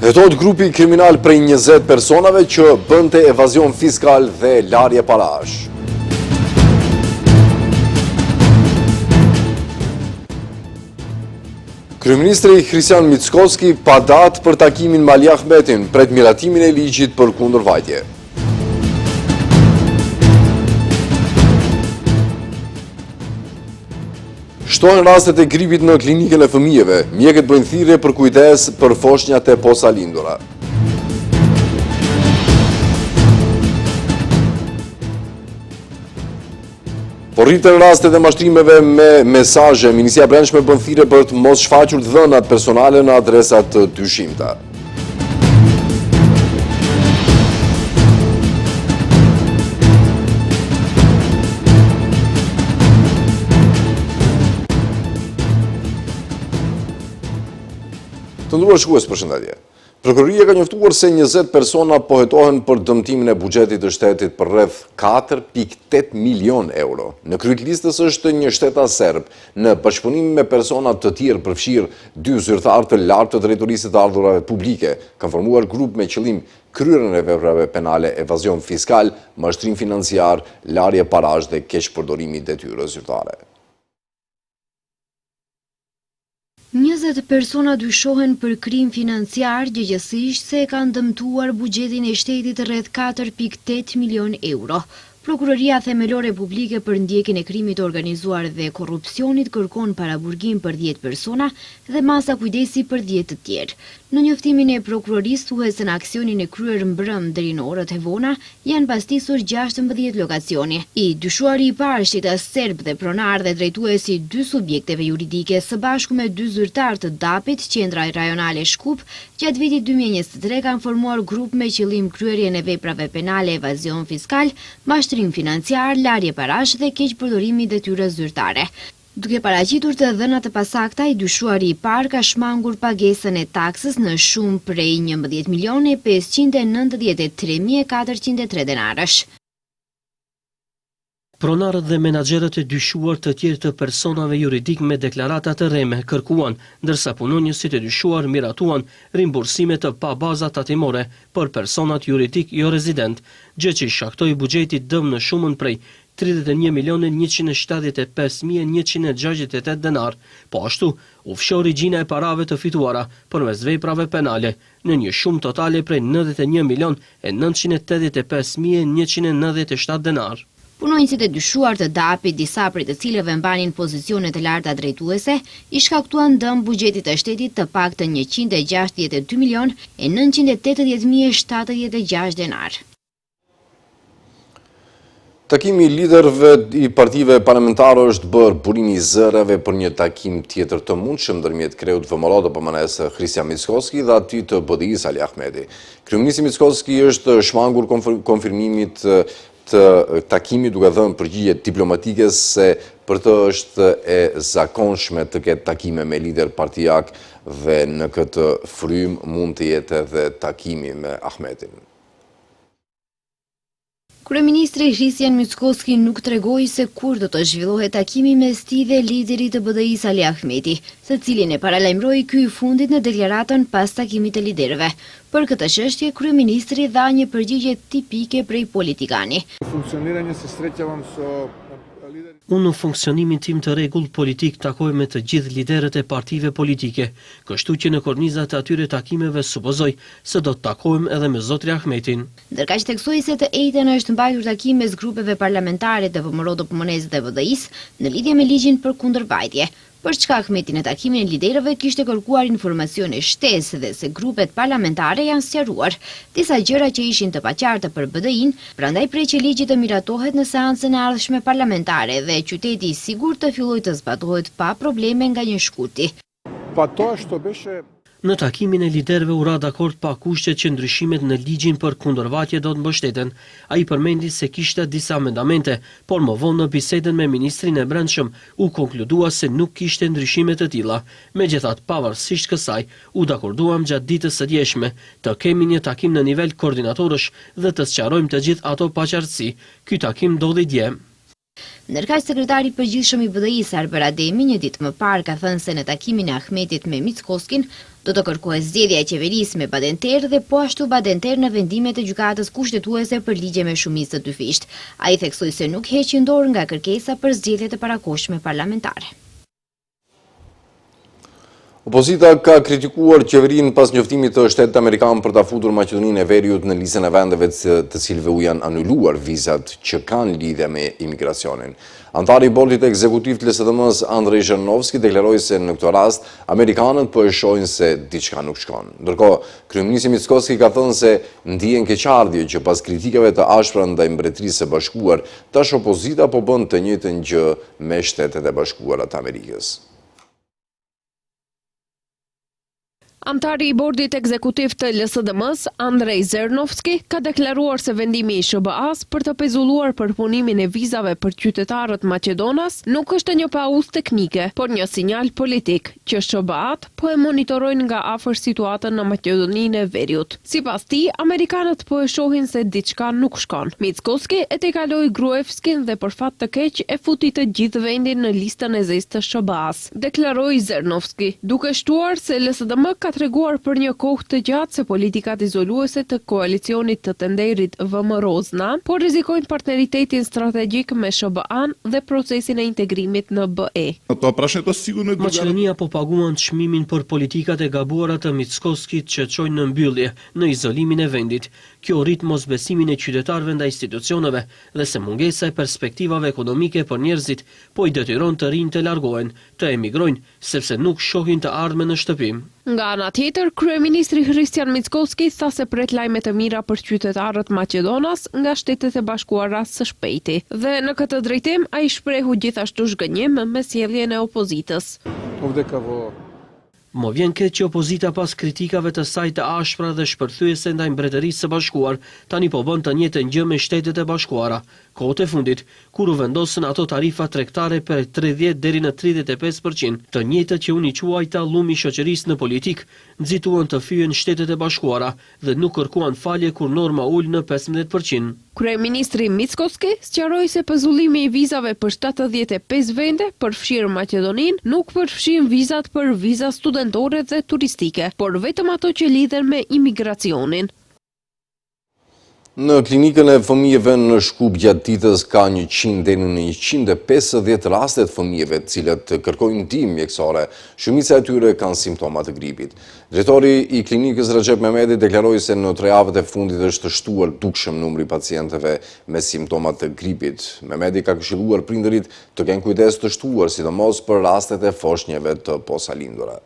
Hetohet grupi kriminal prej 20 personave që bënte evazion fiskal dhe larje parash. Kryeministri Christian Mickoski pa datë për takimin me Ali Ahmetin pret miratimin e ligjit për kundërvajtje. Shtohen rastet e gripit në klinikën e fëmijëve, mjekët bëjnë thirrje për kujdes për foshnjat e posalindura. Por rritën rastet e mashtrimeve me mesazhe, Ministria e Brendshme bën thirrje për të mos shfaqur dhënat personale në adresat të dyshimta. Të nderuar shikues, përshëndetje. Prokuroria ka njoftuar se 20 persona pohetohen për dëmtimin e buxhetit të shtetit për rreth 4.8 milion euro. Në krye të listës është një shtetas serb, në bashkëpunim me persona të tjerë përfshirë 2 zyrtarë të lartë të drejtorisë të ardhurave publike, kanë formuar grup me qëllim kryerjen e veprave penale, evazion fiskal, mashtrim financiar, larje parash dhe keqpërdorimi i detyrës zyrtare. 20 persona dyshohen për krim financiar, gjëgjësisht se e kanë dëmtuar buxhetin e shtetit rreth 4.8 milion euro. Prokuroria Themelore Publike për ndjekjen e krimit të organizuar dhe korrupsionit kërkon paraburgim për 10 persona dhe masa kujdesi për 10 të tjerë. Në njoftimin e prokurorisë thuhet se në aksionin e kryer mbrëm deri në orët e vona janë pastisur 16 lokacione. I dyshuari i parë shtetas serb dhe pronar dhe drejtuesi 2 subjekteve juridike së bashku me 2 zyrtar të DAP-it, Qendra Rajonale Shkup, gjatë vitit 2023 kanë formuar grup me qëllim kryerjen e veprave penale, evazion fiskal, mashtrim financiar, larje parash dhe keqpërdorimi i detyrës zyrtare. Duke paraqitur të dhënat të pasakta, i dyshuari i parë ka shmangur pagesën e taksës në shumë prej 11.593.403 denarësh. Pronarët dhe menaxherët e dyshuar të tjerë të personave juridik me deklarata të rreme kërkuan, ndërsa punonjësit e dyshuar miratuan rimbursime të pabaza tatimore për personat juridik jo rezident, gjë që i shaktoi buxhetit dëm në shumën prej 31.175.168 denar, po ashtu u fshi origjina e parave të fituara përmes veprave penale në një shumë totale prej 91.985.197 denar. Punonjësit e dyshuar të DAP-it, disa prej të cilëve mbanin pozicione të larta drejtuese, i shkaktuan dëm buxhetit të shtetit të paktën 162.980.076 denar. Takimi i liderëve i partive parlamentare është bërë burimi i zërave për një takim tjetër të mundshëm ndërmjet kreut VMRO të PMN-s Christian Mickoski dhe aty të BDI-s Ali Ahmeti. Kryeministri Mickoski është shmangur konfirmimit të takimit duke dhënë përgjigje diplomatike se për të është e zakonshme të ketë takime me lider partijak dhe në këtë frym mund të jetë edhe takimi me Ahmetin. Kryeministri Christian Mickoski nuk tregoi se kur do të zhvillohet takimi mes tij dhe liderit të BDI-s Ali Ahmeti, të cilin e paralajmëroi ky i fundit në deklaratën pas takimit të liderëve. Për këtë çështje, kryeministri dha një përgjigje tipike prej politikani. Unë në funksionimin tim të rregull politik takoj me të gjithë liderët e partive politike, kështu që në kornizat e atyre takimeve supozoj se do të takojmë edhe me zotri Ahmetin. Ndërkaq theksoi se të njëjtën është mbajtur takim mes grupeve parlamentare të VMRO të PMN-s dhe BDI-s në lidhje me ligjin për kundërvajtje. Për çka Ahmeti në takimin e liderëve kishte kërkuar informacione shtesë dhe se grupet parlamentare janë sqaruar disa gjëra që ishin të paqarta për BDI-n, prandaj prej që ligji të miratohet në seancën e ardhshme parlamentare dhe qyteti i sigurt të fillojë të zbatohet pa probleme nga një shkurti. Në takimin e liderëve u ra dakord pa kushte që ndryshimet në ligjin për kundërvajtje do të mbështeten. Ai përmendi se kishte disa amendamente, por më vonë në bisedën me ministrin e Brendshëm u konkludua se nuk kishte ndryshime të tilla. Megjithatë, pavarësisht kësaj, u dakorduam gjatë ditës së djeshme të kemi një takim në nivel koordinatorësh dhe të sqarojmë të gjithë ato paqartësi. Ky takim ndodhi dje. Ndërkaq sekretari përgjithshëm i BDI-s Arber Ademi një ditë më parë ka thënë se në takimin e Ahmetit me Mickoskin Do të kërkohet zgjedhja e qeverisë me badenterë dhe po ashtu badenterë në vendimet e gjykatës kushtetuese për ligje me shumicë të dyfisht. Ai theksoi se nuk heqin dorë nga kërkesa për zgjedhjet e parakohshme parlamentare. Opozita ka kritikuar qeverinë pas njoftimit të Shtetit Amerikan për ta futur Maqedoninë e Veriut në listën e vendeve të cilëve u janë anuluar vizat që kanë lidhje me imigracionin. Antari i bordit ekzekutiv të LSDM-s Andrej Zhirnovski deklaroi se në këtë rast amerikanët po e shohin se diçka nuk shkon. Ndërkohë, kryeministri Mickoski ka thënë se ndihen keqardhje që pas kritikave të ashpra ndaj Mbretërisë së Bashkuar, tash opozita po bën të njëjtën gjë me Shtetet e Bashkuara të Amerikës. Antari i bordit ekzekutiv të LSDM-s, Andrej Zhirnovski, ka deklaruar se vendimi i SBA-s për të pezulluar përpunimin e vizave për qytetarët Maqedonas nuk është një pauzë teknike, por një sinjal politik që SBA-t po e monitorojnë nga afër situatën në Maqedoninë e Veriut. Sipas tij, amerikanët po e shohin se diçka nuk shkon. Mickoski e tejkaloi Gruevskin dhe për fat të keq e futi të gjithë vendin në listën e zezë të SBA-s. Deklaroi Zhirnovski, duke shtuar se LSDM ka treguar për një kohë të gjatë se politikat izoluese të koalicionit të tenderit VM-Rozna, por rrezikojnë partneritetin strategjik me SBA-n dhe procesin e integrimit në BE. Maqedonia po paguan çmimin për politikat e gabuara të Mickoskit që çojnë në mbyllje, në izolimin e vendit. Kjo rrit mosbesimin e qytetarëve ndaj institucioneve dhe se mungesa e perspektivave ekonomike për njerëzit po i detyron të rinj të largohen, të emigrojnë, sepse nuk shohin të ardhmen në shtëpi. Nga ana tjetër, kryeministri Hristian Mickoski tha se pret lajme të mira për qytetarët Maqedonas nga Shtetet e Bashkuara së shpejti. Dhe në këtë drejtim ai shprehu gjithashtu zhgënjim me sjelljen e opozitës. Mo vjen keq që opozita pas kritikave të saj të ashpra dhe shpërthyese ndaj Mbretërisë së Bashkuar, tani po bën të njëjtën gjë me Shtetet e Bashkuara. Kohët e fundit, kur u vendosën ato tarifa tregtare për 30 deri në 35%, të njëjtët që unë i quaj tallumi i shoqërisë në politik, nxituan të fyhen Shtetet e Bashkuara dhe nuk kërkuan falje kur norma ul në 15%. Kryeministri Mickoski sqaroi se pezullimi i vizave për 75 vende përfshirë Maqedoninë nuk përfshin vizat për viza studentore dhe turistike, por vetëm ato që lidhen me imigracionin. Në klinikën e fëmijëve në Shkup gjatë ditës ka 100 deri në 150 raste të fëmijëve të cilët kërkojnë ndihmë mjekësore, shumica e tyre kanë simptoma të gripit. Drejtori i klinikës Recep Mehmeti deklaroi se në 3 javët e fundit është shtuar dukshëm numri pacientëve me simptoma të gripit. Mehmeti ka këshilluar prindërit të kenë kujdes të shtuar, sidomos për rastet e foshnjeve të posalindura.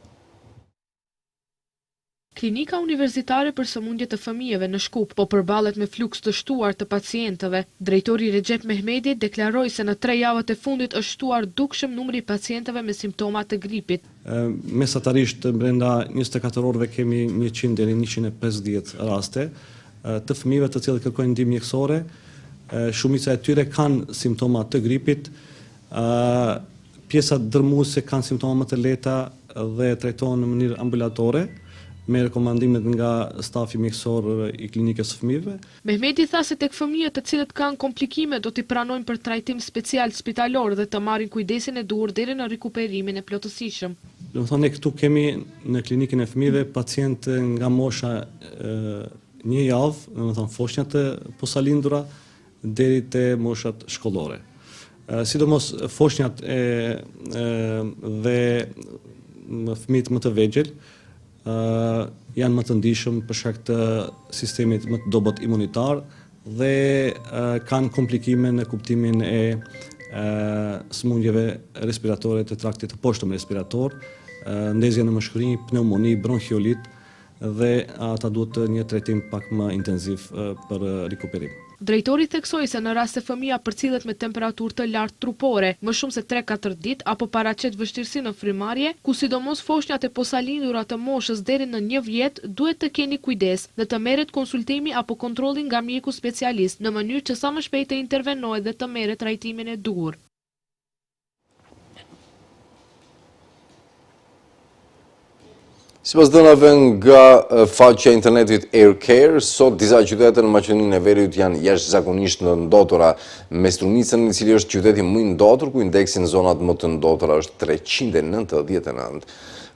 Klinika Universitare për Sëmundje të Fëmijëve në Shkup po përballet me fluks të shtuar të pacientëve. Drejtori Recep Mehmeti deklaroi se në 3 javët e fundit është shtuar dukshëm numri i pacientëve me simptoma të gripit. Mesatarisht brenda 24 orëve kemi 100 deri 150 raste të fëmijëve të cilët kërkojnë ndihmë mjekësore. Shumica e tyre kanë simptoma të gripit. Pjesa dërmuese kanë simptoma më të lehta dhe trajtohen në mënyrë ambulatore, me rekomandimet nga stafi mjekësor i klinikës së fëmijëve. Mehmeti tha se tek fëmijët të cilët kanë komplikime do t'i pranojnë për trajtim special spitalor dhe të marrin kujdesin e duhur deri në rikuperimin e plotësishëm. Do të thonë ne këtu kemi në klinikën e fëmijëve pacientë nga mosha 1 javë, do të thonë foshnjat të posalindura deri te moshat shkollore. Sidomos foshnjat dhe fëmijët më të vegjël janë më të ndihshëm për shkak të sistemit më të dobët imunitar dhe kanë komplikime në kuptimin e sëmundjeve respiratore të traktit të poshtëm respirator, ndezje në mëshkëri, pneumoni, bronkhiolit dhe ata duhet një trajtim pak më intenziv për rikuperim. Drejtori theksoi se në rast se fëmia përcillet me temperaturë të lartë trupore, më shumë se 3-4 ditë apo paraqet vështirësi në frymarrje, ku sidomos foshnjat e posalindura të moshës deri në 1 vjet, duhet të keni kujdes dhe të merret konsultimi apo kontrolli nga mjeku specialist në mënyrë që sa më shpejt të intervenohet dhe të merret trajtimin e duhur. Sipas dënave nga faqja e internetit AirCare, sot disa qytete në Maqedoninë e Veriut janë jashtëzakonisht në ndotura, me Strunicën, i cili është qyteti më i ndotur, ku indeksi në zonat më të ndotura është 399.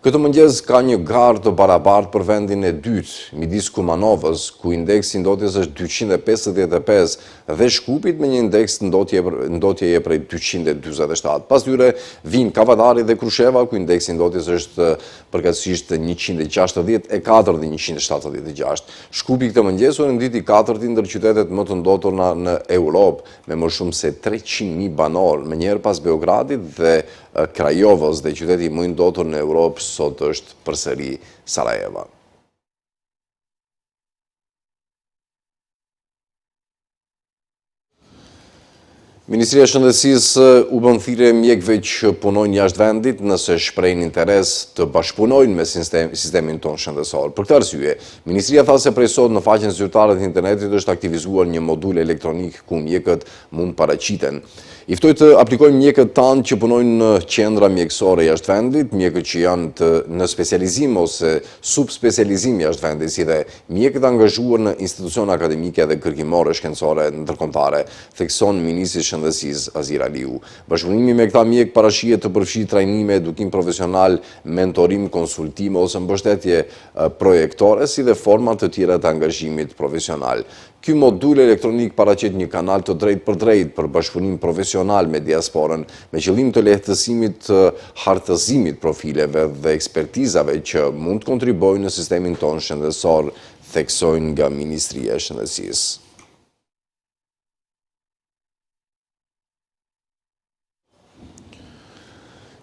Këtë mëngjes ka një garë të barabartë për vendin e dytë, midis Kumanovës, ku indeksi ndotjes është 255 dhe Shkupit me një indeks ndotjeje prej 247. Pas tyre vinë Kavadari dhe Krusheva, ku indeksi ndotjes është përkatësisht 164 dhe 176. Shkupi këtë mëngjes u renditi 4 ndër qytetet më të ndotura në Europë, me më shumë se 300.000 banor, më njëherë pas Beogradit dhe Krajovës dhe qyteti më i ndotur në Europë sot është përsëri Sarajeva. Ministria e Shëndetësisë u bën thirrje mjekëve që punojnë jashtë vendit nëse shprehin interes të bashkëpunojnë me sistemin tonë shëndetësor. Për këtë arsye, Ministria tha se prej sot në faqen zyrtare të internetit është aktivizuar një modul elektronik ku mjekët mund paraqiten. I ftoj të aplikojnë mjekët tanë që punojnë në qendra mjekësore jashtë vendit, mjekët që janë në specializim ose subspecializim jashtë vendit, si dhe mjekët angazhuar në institucione akademike dhe kërkimore shkencore ndërkombëtare, thekson Ministri i Shëndetësisë Azir Aliu. Bashkëpunimi me këta mjek parashihet të përfshijë trajnime, edukim profesional, mentorim, konsultime ose mbështetje projektore, si dhe forma të tjera të angazhimit profesional. Ky modul elektronik paraqet një kanal të drejt për bashkëpunim profesional me diasporën, me qëllim të lehtësimit të hartëzimit profileve dhe ekspertizave që mund të kontribojnë në sistemin tonë shëndetësor, theksojnë nga Ministria e Shëndetësisë.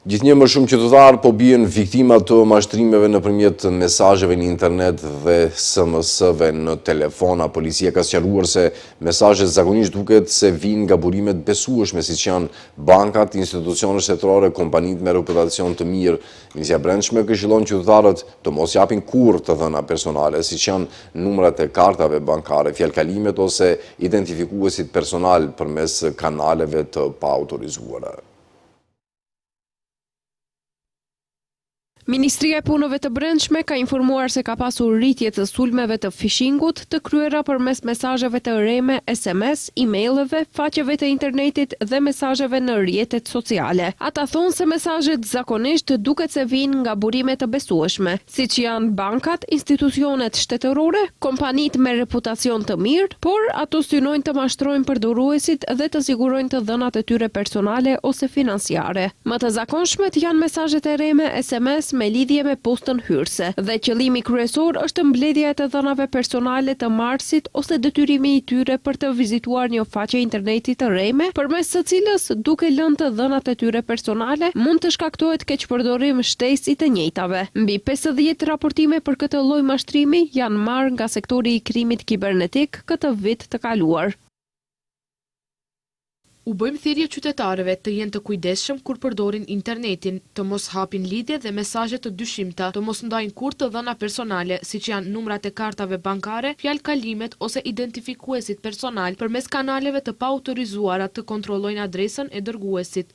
Gjithnjë më shumë qytetarë po bien viktima të mashtrimeve nëpërmjet mesazheve në internet dhe SMS-ve në telefona. Policia ka sqaruar se mesazhet zakonisht duket se vijnë nga burimet besueshme, siç janë bankat, institucionet shtetërore, kompanitë me reputacion të mirë. Ministria e Brendshme këshillon qytetarët të mos japin kurrë të dhëna personale, siç janë numrat e kartave bankare, fjalkalimet ose identifikuesit personal përmes kanaleve të paautorizuara. Ministria e Punëve të Brendshme ka informuar se ka pasur rritje të sulmeve të fishingut të kryera përmes mesazheve të rreme, SMS, emailëve, faqeve të internetit dhe mesazheve në rrjetet sociale. Ata thonë se mesazhet zakonisht duket se vijnë nga burime të besueshme, siç janë bankat, institucionet shtetërore, kompanitë me reputacion të mirë, por ato synojnë të mashtrojnë përdoruesit dhe të sigurojnë të dhënat e tyre personale ose financiare. Më të zakonshmet janë mesazhet e rreme, SMS me lidhje me postën hyrëse dhe qëllimi kryesor është mbledhja e të dhënave personale të marrësit ose detyrimi i tyre për të vizituar një faqe interneti të rreme, përmes së cilës duke lënë të dhënat e tyre personale mund të shkaktohet keqpërdorim shtesë i të njëjtave. Mbi 50 raportime për këtë lloj mashtrimi janë marrë nga sektori i krimit kibernetik këtë vit të kaluar. U bëjmë thirrje qytetarëve të jenë të kujdesshëm kur përdorin internetin, të mos hapin lidhje dhe mesazhe të dyshimta, të mos ndajnë kurrë të dhëna personale, siç janë numrat e kartave bankare, fjalkalimet ose identifikuesit personal përmes kanaleve të paautorizuara të kontrollojnë adresën e dërguesit.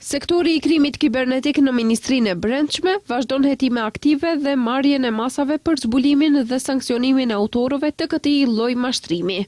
Sektori i krimit kibernetik në Ministrinë e Brendshme vazhdon hetime aktive dhe marrjen e masave për zbulimin dhe sanksionimin e autorëve të këtij lloji mashtrimi.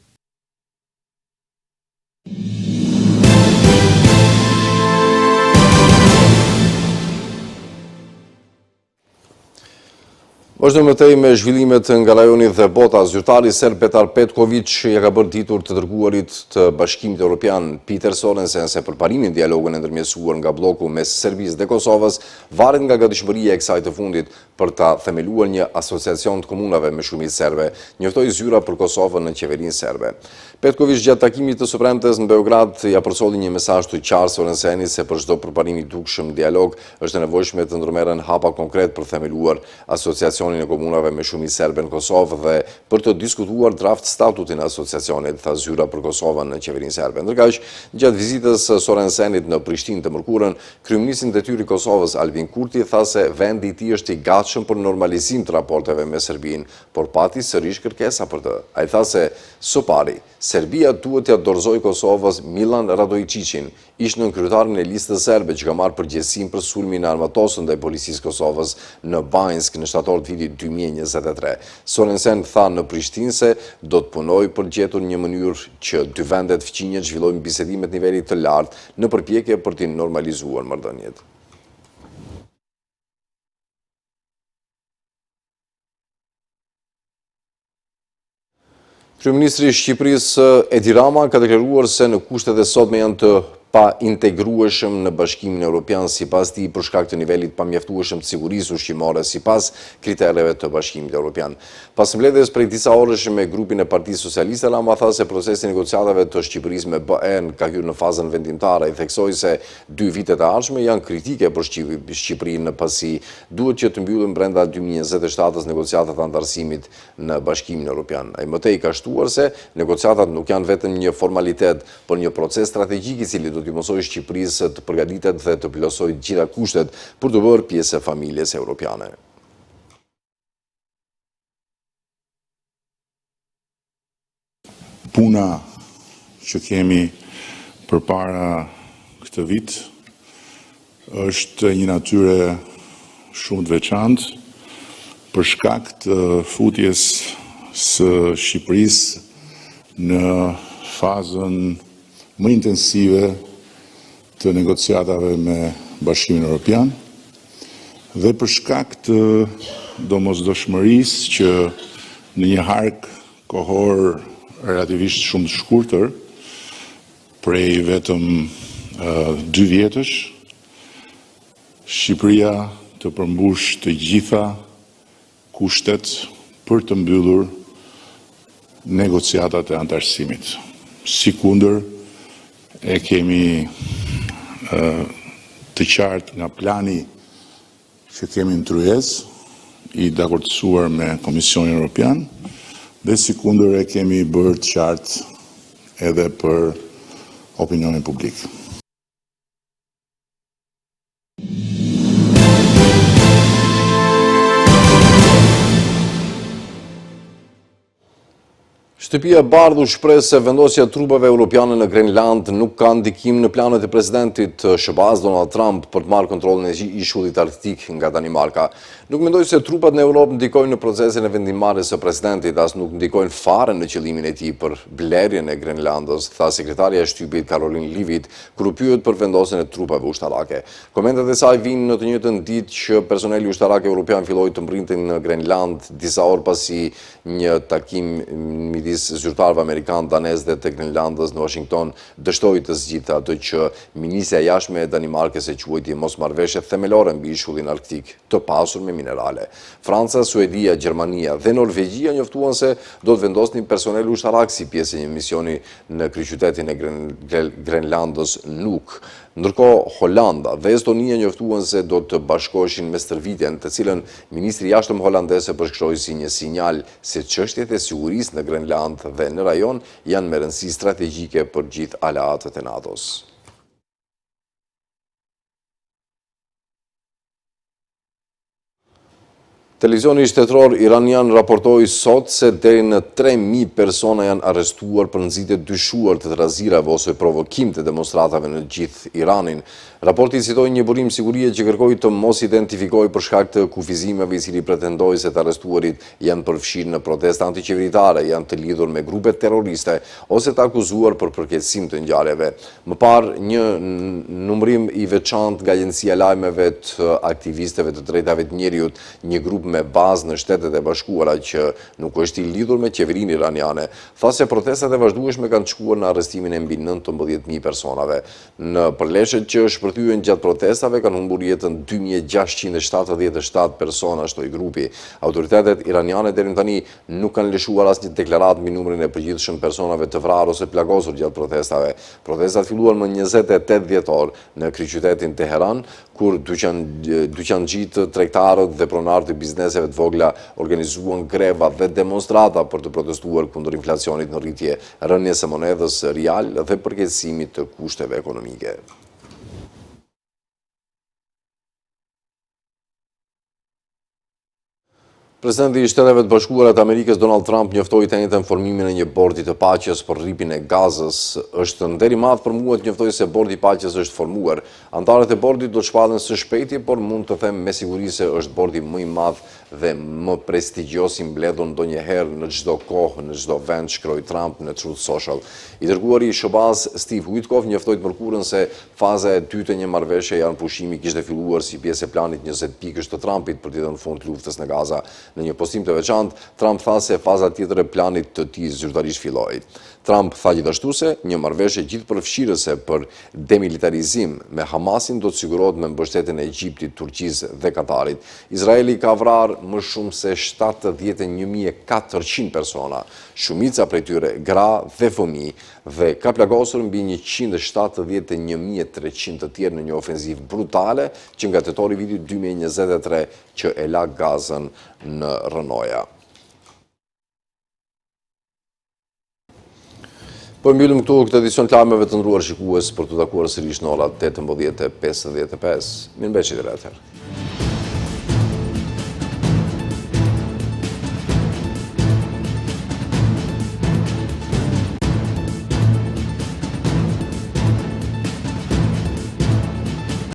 Vazhdojmë mëtej me zhvillimet nga rajoni dhe bota. Zyrtari serb Petar Petković ja ka bërë ditur të dërguarit të Bashkimit Evropian Peter Sorensen se përparimin dialogun e ndërmjetësuar nga bloku mes Serbisë dhe Kosovës varet nga gatishmëria e kësaj të fundit për ta themeluar një asociacion të komunave me shumicë serbe, njoftoi zyra për Kosovën në qeverinë serbe. Petković gjatë takimit të së premtes në Beograd ja përsolli një mesazh të qartë Sorensenit se për çdo përparim i dukshëm dialog është nevojshme të ndërmerren hapa konkret për themeluar asociacionin e komunave me shumicë serbe në Kosovë dhe për të diskutuar draft statutin e asociacionit, tha zyra për Kosovën në qeverinë serbe. Ndërkaq, gjatë vizitës Sorensenit në Prishtinë të mërkurën, kryeministri i detyri i Kosovës Albin Kurti tha se vendi i tij është i gatshëm për normalizim të raporteve me Serbinë, por pati sërish kërkesa për të. Ai tha se së pari Serbia duhet t'ia dorëzojë Kosovës Milan Radojčićin, ish nënkryetarin e listës serbe që ka marrë përgjegjësinë për sulmin e armatosur ndaj policisë Kosovës në Banjsk në shtator të vitit 2023. Sorensen tha në Prishtinë se do të punojë për gjetur një mënyrë që dy vendet fqinjet zhvillojnë bisedime të nivelit të lartë në përpjekje për të normalizuar marrëdhëniet. Kryeministri i Shqipërisë Edi Rama ka deklaruar se në kushtet e sotme janë të pa integrueshëm në Bashkimin Evropian sipas tij për shkak të nivelit pamjaftueshëm të sigurisë ushqimore sipas kritereve të Bashkimit Evropian. Pas mbledhjes prej disa orësh me grupin e Partisë Socialiste, Rama tha se procesi i negociatave të Shqipërisë me BE-n ka hyrë në fazën vendimtare. I theksoi se 2 vitet e ardhshme janë kritike për Shqipërinë pasi duhet që të mbyllen brenda 2027-s negociatat antarësimit në Bashkimin Evropian. Ai mëtej ka shtuar se negociatat nuk janë vetëm një formalitet, por një proces strategjik i cili do t'i mësoj Shqipërisë të përgatitet dhe të plotësoj gjitha kushtet për të bërë pjesë e familjes evropiane. Puna që kemi përpara këtë vit është një natyre shumë të veçantë për shkak të futjes së Shqipërisë në fazën më intensive të negociatave me Bashkimin Evropian dhe për shkak të domosdoshmërisë që në një hark kohor relativisht shumë të shkurtër, prej vetëm 2 vjetësh, Shqipëria të përmbush të gjitha kushtet për të mbyllur negociatat e antarësimit. Sikundër e kemi të qartë nga plani që kemi në tryezë i dakordsuar me Komisionin Evropian dhe sikundër e kemi bërë të qartë edhe për opinionin publik. Shtëpia e Bardhë shpreh se vendosja e trupave europiane në Grenland nuk ka ndikim në planet e presidentit SBA Donald Trump për të marrë kontrollin e ishullit arktik nga Danimarka. Nuk mendoj se trupat në Europë ndikojnë në procesin e vendimmarrjes së presidentit, as nuk ndikojnë fare në qëllimin e tij për blerjen e Grenlandës, tha sekretarja e shtypit Caroline Leavitt, kur u pyet për vendosjen e trupave ushtarake. Komentet e saj vinë në të njëjtën ditë që personeli ushtarak evropian filloi të mbrinte në Grenland disa orë pasi një takim midis zyrtarëve amerikan, danez dhe të Grenlandës në Washington dështoi të zgjidhte atë që ministrja e jashtme e Danimarkës e quajti mosmarrëveshje themelore mbi ishullin arktik të pasur me minerale. Franca, Suedia, Gjermania dhe Norvegjia njoftuan se do të vendosnin personel ushtarak si pjesë e një misioni në kryeqytetin e Grenlandës Nuuk. Ndërkohë, Holanda dhe Estonia njoftuan se do të bashkoheshin me stërvitjen, të cilën ministri i jashtëm holandese përshkroi si një sinjal se çështjet e sigurisë në Grenland dhe në rajon janë me rëndësi strategjike për gjithë aleatët e NATO-s. Televizioni shtetëror iranian raportoi sot se deri në 3.000 persona janë arrestuar për nxitje dyshuar të trazirave ose provokim të demonstratave në gjithë Iranin. Raporti citoi një burim sigurie që kërkoi të mos identifikojë për shkak të kufizimeve, i cili pretendoi se të arrestuarit janë përfshirë në protesta antiqeveritare, janë të lidhur me grupe terroriste ose të akuzuar për përkeqësim të ngjarjeve. Më parë, një numërim i veçantë nga Agjencia e Lajmeve të aktivistëve të drejtave të njerëzit, një grup me bazë në Shtetet e Bashkuara që nuk është i lidhur me qeverinë iraniane, tha se protestat e vazhdueshme kanë çuar në arrestimin e mbi 19.000 personave. Në përleshet që shpërthyen gjatë protestave kanë humbur jetën 2.677 persona, shtoi grupi. Autoritetet iraniane deri tani nuk kanë lëshuar asnjë deklaratë mbi numrin e përgjithshëm personave të vrarë ose plagosur gjatë protestave. Protestat filluan më 28 dhjetor në kryeqytetin Teheran, kur dyqanë tregtarët dhe pronarët e bizneseve të vogla organizuan greva dhe demonstrata për të protestuar kundër inflacionit në rritje, rënies së monedhës rial dhe përkeqësimit të kushteve ekonomike. Presidenti i Shteteve të Bashkuara të Amerikës Donald Trump njoftoi të njëjtën formimin e një bordi të paqes për rripin e Gazës. Është nder i madh për mua të njoftoj se bordi i paqes është formuar. Antarët e bordit do të shpallen së shpejti, por mund të them me siguri se është bordi më i madh dhe më prestigjos i mbledhur ndonjëherë në çdo kohë, në çdo vend, shkroi Trump në Truth Social. I dërguari i SBA-s Steve Witkoff njoftoi të mërkurën se faza e dytë e një marrëveshje janë pushimi kishte filluar si pjesë e planit 20 pikësh të Trumpit për të dhënë fund luftës në Gaza. Në një postim të veçantë, Trump tha se faza tjetër e planit të tij zyrtarisht filloi. Trump tha gjithashtu se një marrëveshje gjithëpërfshirëse për demilitarizim me Hamasin do të sigurohet me mbështetjen e Egjiptit, Turqisë dhe Katarit. Izraeli ka vrarë më shumë se 71.400 persona, shumica prej tyre gra dhe fëmijë, dhe ka plagosur mbi 171.300 të tjerë në një ofenzivë brutale që nga tetori vitit 2023 që e la Gazën në rënoja. Po mbyllim këtu këtë edicion të lajmeve të ndruar shikues për të takuar sërish në orat 18:55. Mirëmbëngjes atëherë.